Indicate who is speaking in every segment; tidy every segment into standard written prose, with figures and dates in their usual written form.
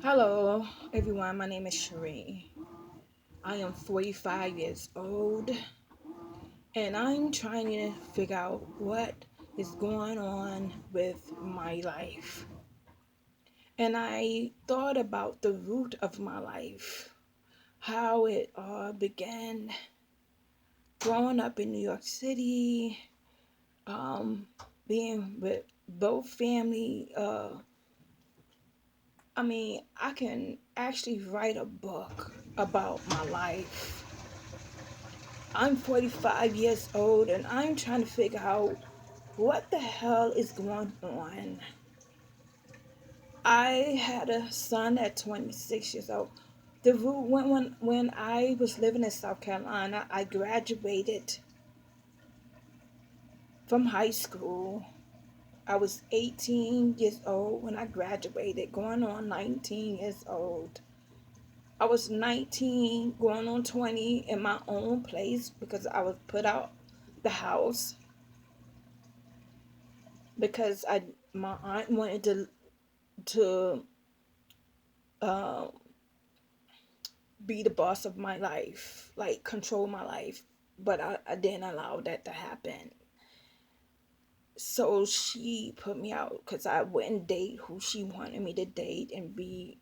Speaker 1: Hello, everyone. My name is Sheree. I am 45 years old and I'm trying to figure out what is going on with my life. And I thought about the root of my life, how it all began growing up in New York City, um, being with both family. I can actually write a book about my life. I'm 45 years old and I'm trying to figure out what the hell is going on. I had a son at 26 years old. When I was living in South Carolina, I graduated from high school. I was 18 years old when I graduated, going on 19 years old. I was 19, going on 20 in my own place because I was put out the house because I my aunt wanted to uh, be the boss of my life, like control my life, but I didn't allow that to happen. So she put me out because I wouldn't date who she wanted me to date and be,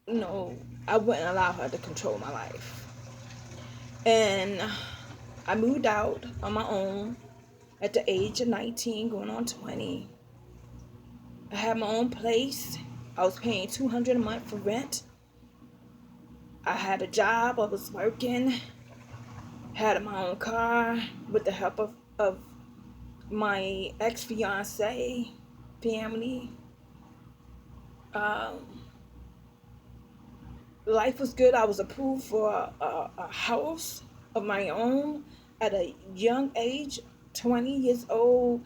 Speaker 1: I wouldn't allow her to control my life. And I moved out on my own at the age of 19, going on 20. I had my own place. I was paying $200 a month for rent. I had a job. I was working. Had my own car with the help of my ex-fiance family. Um, Life was good. I was approved for a house of my own at a young age, 20 years old,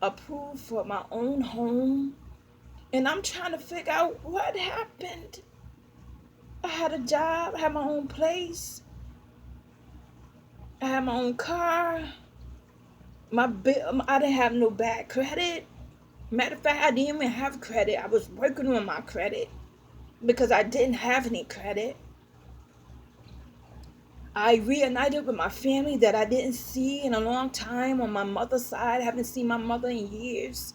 Speaker 1: approved for my own home. And I'm trying to figure out what happened. I had a job, I had my own place, I had my own car. I didn't have no bad credit. Matter of fact, I didn't even have credit. I was working on my credit because I didn't have any credit. I reunited with my family that I didn't see in a long time on my mother's side. I haven't seen my mother in years.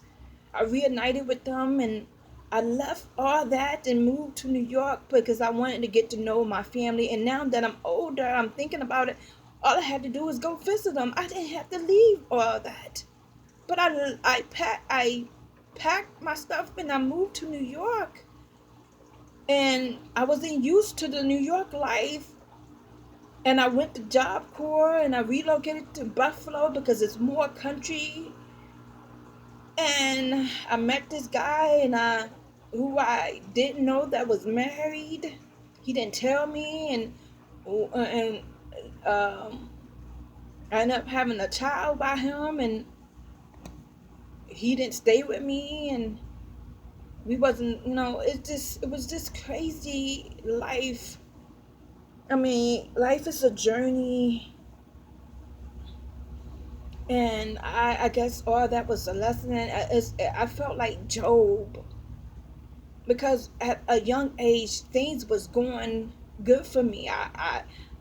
Speaker 1: I reunited with them and I left all that and moved to New York because I wanted to get to know my family. And now that I'm older, I'm thinking about it. All I had to do was go visit them. I didn't have to leave all that. But I packed my stuff and I moved to New York. And I wasn't used to the New York life. And I went to Job Corps and I relocated to Buffalo because it's more country. And I met this guy who I didn't know that was married. He didn't tell me, and I ended up having a child by him, and he didn't stay with me, and we wasn't. It was just crazy life. Life is a journey, and I guess all that was a lesson. I felt like Job because at a young age things was going good for me.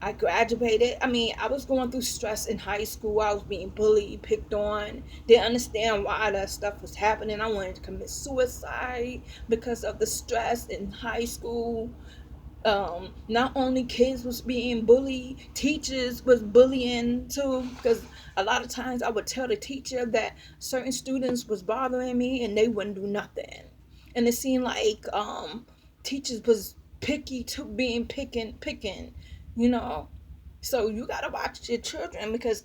Speaker 1: I graduated. I was going through stress in high school. I was being bullied, picked on, didn't understand why that stuff was happening. I wanted to commit suicide because of the stress in high school. Not only kids was being bullied, teachers was bullying too, because a lot of times I would tell the teacher that certain students was bothering me and they wouldn't do nothing. And it seemed like teachers was picky to being picking, you know. So you gotta watch your children because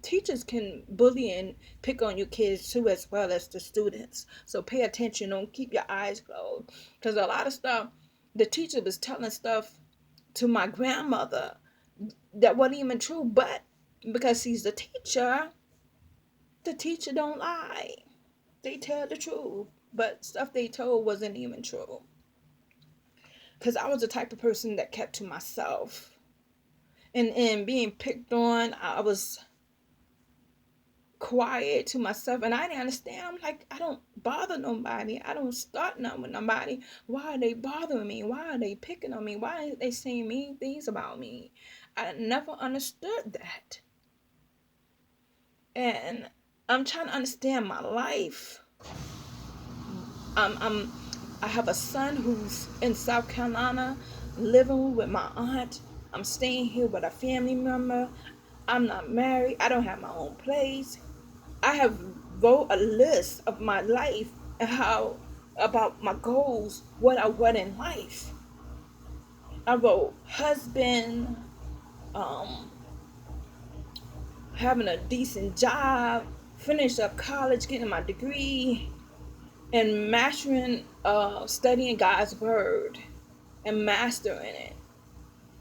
Speaker 1: teachers can bully and pick on your kids too, as well as the students. So pay attention. Don't keep your eyes closed, because a lot of stuff the teacher was telling stuff to my grandmother that wasn't even true, but because he's the teacher don't lie. They tell the truth, but stuff they told wasn't even true. Because I was the type of person that kept to myself. And being picked on, I was quiet to myself, and I didn't understand. I'm like, I don't bother nobody. I don't start nothing with nobody. Why are they bothering me? Why are they picking on me? Why are they saying mean things about me? I never understood that. And I'm trying to understand my life. I'm I have a son who's in South Carolina living with my aunt. I'm staying here with a family member. I'm not married. I don't have my own place. I have wrote a list of my life and how about my goals, what I want in life. I wrote husband, um, having a decent job, finish up college, getting my degree, and mastering, studying God's word and mastering it.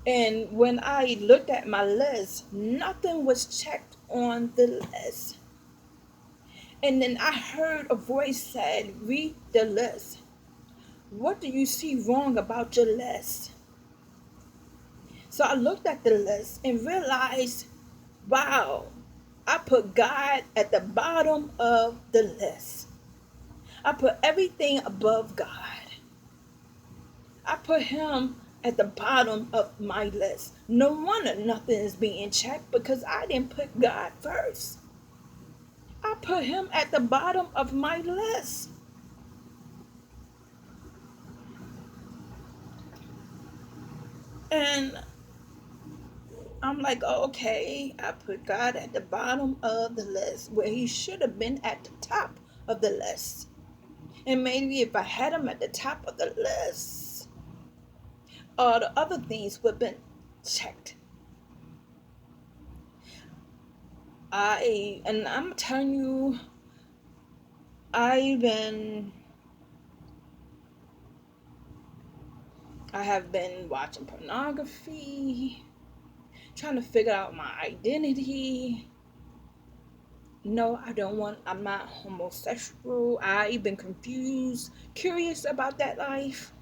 Speaker 1: And when I looked at my list, nothing was checked on the list. And then I heard a voice said, read the list. What do you see wrong about your list? So I looked at the list and realized, wow, I put God at the bottom of the list. I put everything above God. I put him at the bottom of my list. No wonder nothing is being checked because I didn't put God first. I put him at the bottom of my list. And I'm like, okay, I put God at the bottom of the list where he should have been at the top of the list. And maybe if I had him at the top of the list, all the other things would have been checked. And I'm telling you, I've been I have been watching pornography, trying to figure out my identity. No, I'm not homosexual. I've been confused, curious about that life.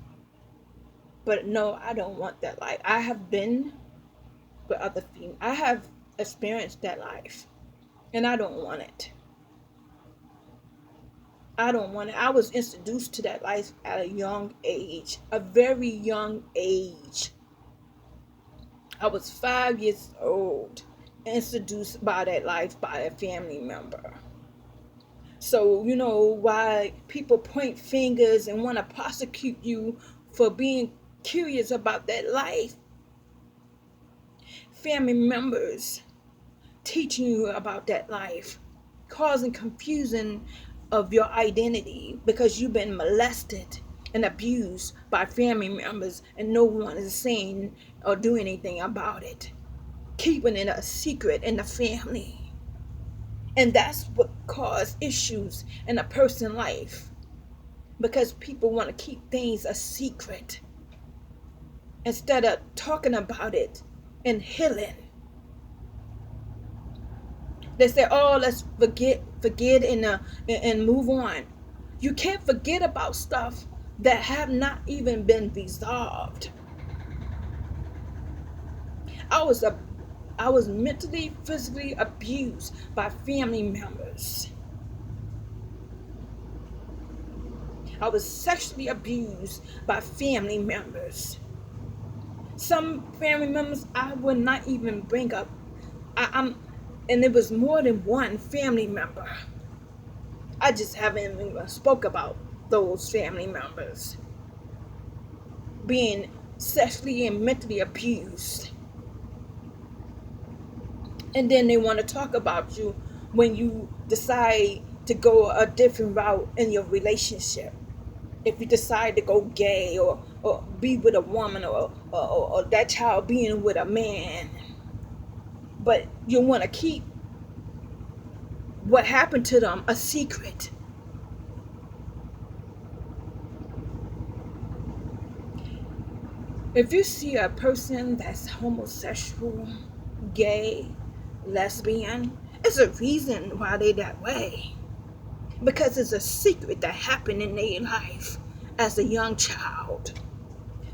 Speaker 1: But no, I don't want that life. I have been with other females. I have experienced that life. And I don't want it. I don't want it. I was introduced to that life at a young age, a very young age. I was 5 years old, introduced by that life by a family member. So, you know, why people point fingers and want to prosecute you for being curious about that life. Family members teaching you about that life, causing confusion of your identity because you've been molested and abused by family members and no one is saying or doing anything about it. Keeping it a secret in the family. And that's what caused issues in a person's life. Because people want to keep things a secret instead of talking about it and healing. They say, "Oh, let's forget, and move on." You can't forget about stuff that have not even been resolved. I was a I was mentally, physically abused by family members. I was sexually abused by family members. Some family members I would not even bring up. And it was more than one family member. I just haven't even spoke about those family members being sexually and mentally abused. And then they want to talk about you when you decide to go a different route in your relationship. If you decide to go gay or be with a woman or that child being with a man. But you want to keep what happened to them a secret. If you see a person that's homosexual, gay, lesbian, it's a reason why they that way. Because it's a secret that happened in their life as a young child.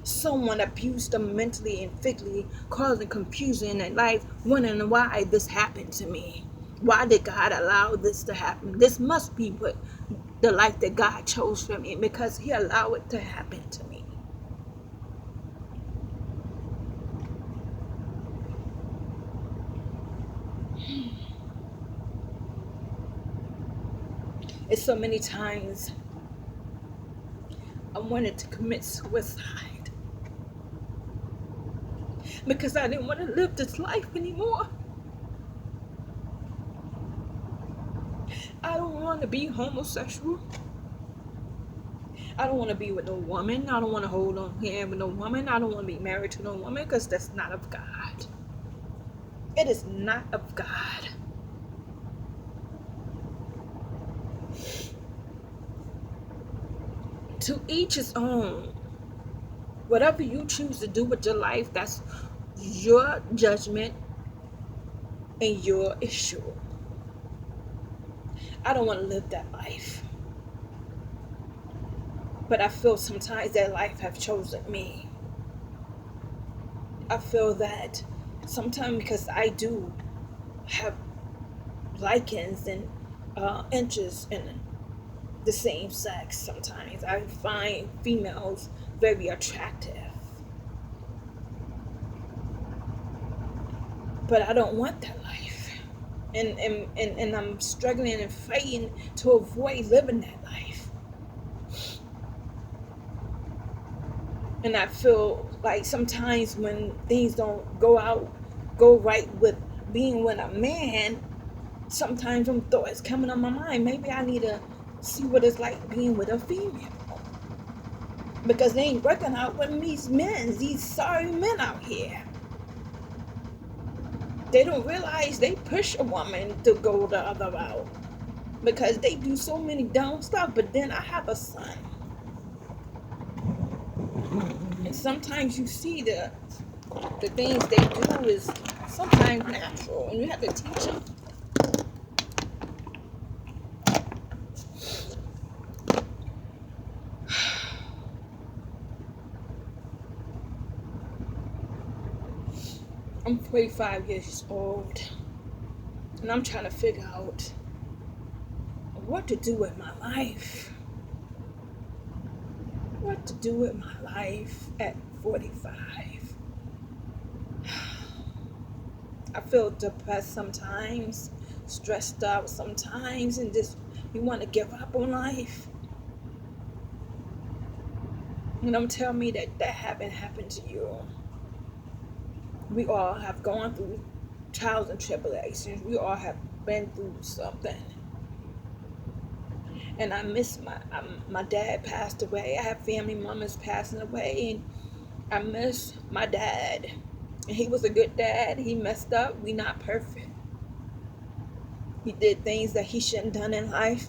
Speaker 1: Someone abused them mentally and physically, causing confusion in their life, wondering why this happened to me. Why did God allow this to happen? This must be what the life that God chose for me, because he allowed it to happen to me. It's so many times I wanted to commit suicide because I didn't want to live this life anymore. I don't want to be homosexual. I don't want to be with no woman. I don't want to hold on hand with no woman. I don't want to be married to no woman, because that's not of God. It is not of God. To each his own. Whatever you choose to do with your life, that's your judgment and your issue. I don't want to live that life. But I feel sometimes that life have chosen me. I feel that sometimes, because I do have likings and interests in the same sex, sometimes I find females very attractive. But I don't want that life. And I'm struggling and fighting to avoid living that life. And I feel like sometimes when things don't go right with being with a man, sometimes some thoughts coming on my mind. Maybe I need to see what it's like being with a female. Because they ain't working out with these men, these sorry men out here. They don't realize they push a woman to go the other route because they do so many dumb stuff. But then I have a son, and sometimes you see the things they do is sometimes natural, and you have to teach them. I'm 45 years old, and I'm trying to figure out what to do with my life. What to do with my life at 45. I feel depressed sometimes, stressed out sometimes, and just you want to give up on life. And don't tell me that haven't happened to you. We all have gone through trials and tribulations. We all have been through something. And I miss my dad passed away. I have family members passing away, and I miss my dad. And he was a good dad. He messed up. We not perfect. He did things that he shouldn't done in life.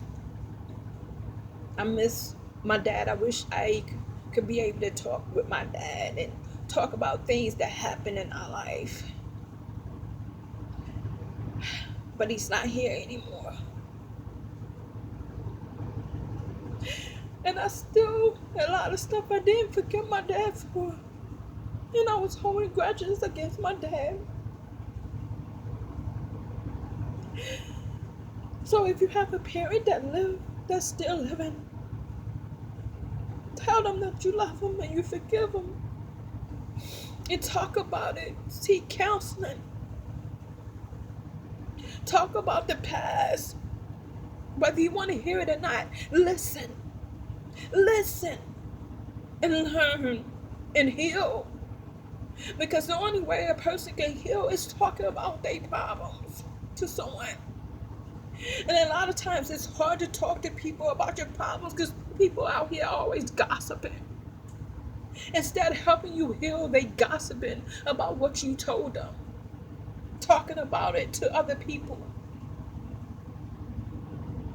Speaker 1: I miss my dad. I wish I could be able to talk with my dad and talk about things that happened in our life. But he's not here anymore. And I still, a lot of stuff I didn't forgive my dad for. And I was holding grudges against my dad. So if you have a parent that's still living, tell them that you love them and you forgive them. And talk about it. Seek counseling. Talk about the past. Whether you want to hear it or not, listen. Listen. And learn. And heal. Because the only way a person can heal is talking about their problems to someone. And a lot of times it's hard to talk to people about your problems because people out here are always gossiping. Instead of helping you heal, they gossiping about what you told them. Talking about it to other people.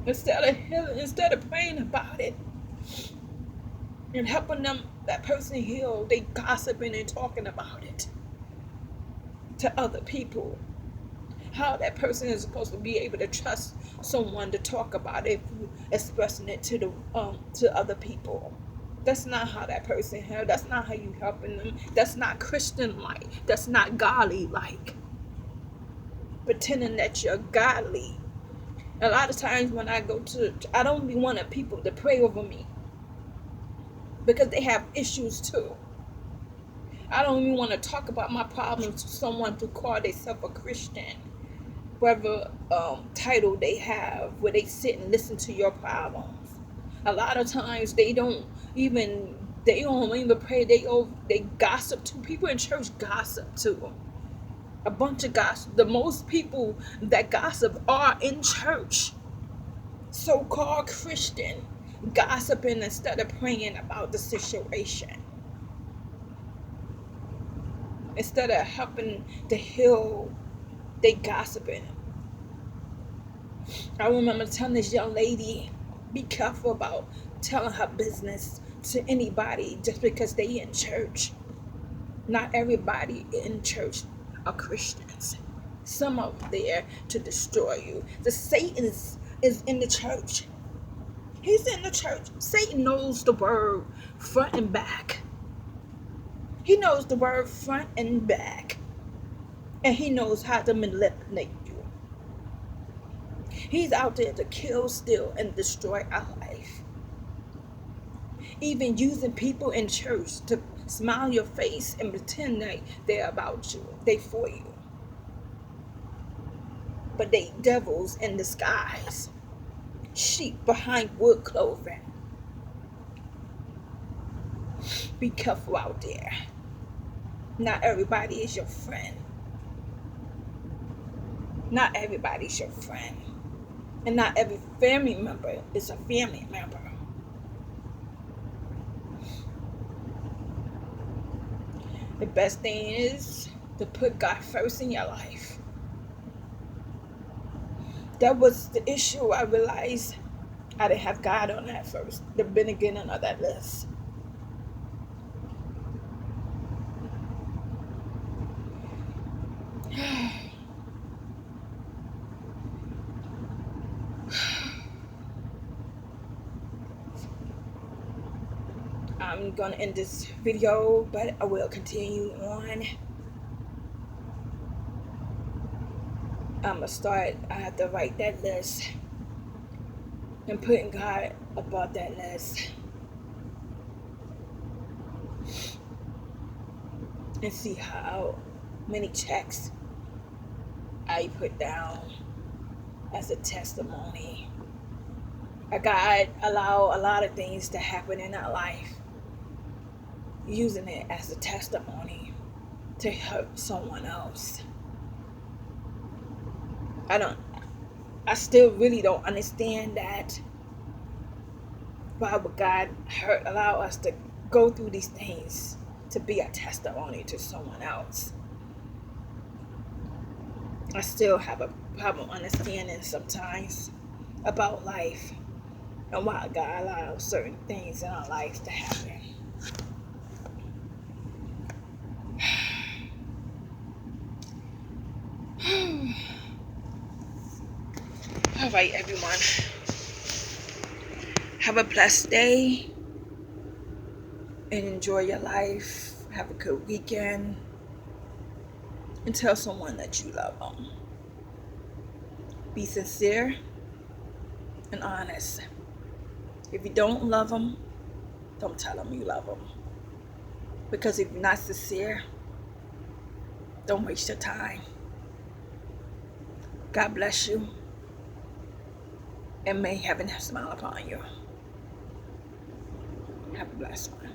Speaker 1: Instead of healing, instead of praying about it and helping that person heal, they gossiping and talking about it to other people. How that person is supposed to be able to trust someone to talk about it, expressing it to other people. That's not how that person help. That's not how you helping them. That's not Christian like. That's not godly like. pretending that you're godly. A lot of times when I go to, I don't be wanting people to pray over me because they have issues too. I don't even want to talk about my problems to someone to call themselves a Christian, whatever title they have, where they sit and listen to your problems. A lot of times they don't even pray. They gossip too. People in church gossip too. A bunch of gossip. The most people that gossip are in church, so-called Christian, gossiping instead of praying about the situation. Instead of helping to heal, they gossiping. I remember telling this young lady, be careful about telling her business to anybody just because they in church. Not everybody in church are Christians. Some are there to destroy you. The Satan is in the church. He's in the church. Satan knows the word front and back. He knows the word front and back. And he knows how to manipulate you. He's out there to kill, steal, and destroy our life. Even using people in church to smile your face and pretend like they're about you. They for you. But they devils in disguise. Sheep behind wood clothing. Be careful out there. Not everybody is your friend. Not everybody's your friend. And not every family member is a family member. The best thing is to put God first in your life. That was the issue. I realized I didn't have God on that first, the beginning of that list. I'm gonna end this video, but I will continue on. I have to write that list and putting God above that list and see how many checks I put down as a testimony. God allow a lot of things to happen in our life, using it as a testimony to hurt someone else. I still really don't understand that. Why would God allow us to go through these things to be a testimony to someone else? I still have a problem understanding sometimes about life and why God allows certain things in our lives to happen. All right, everyone. Have a blessed day and enjoy your life. Have a good weekend. And tell someone that you love them. Be sincere and honest. If you don't love them, don't tell them you love them. Because if you're not sincere, don't waste your time. God bless you. And may heaven smile upon you. Have a blessed one.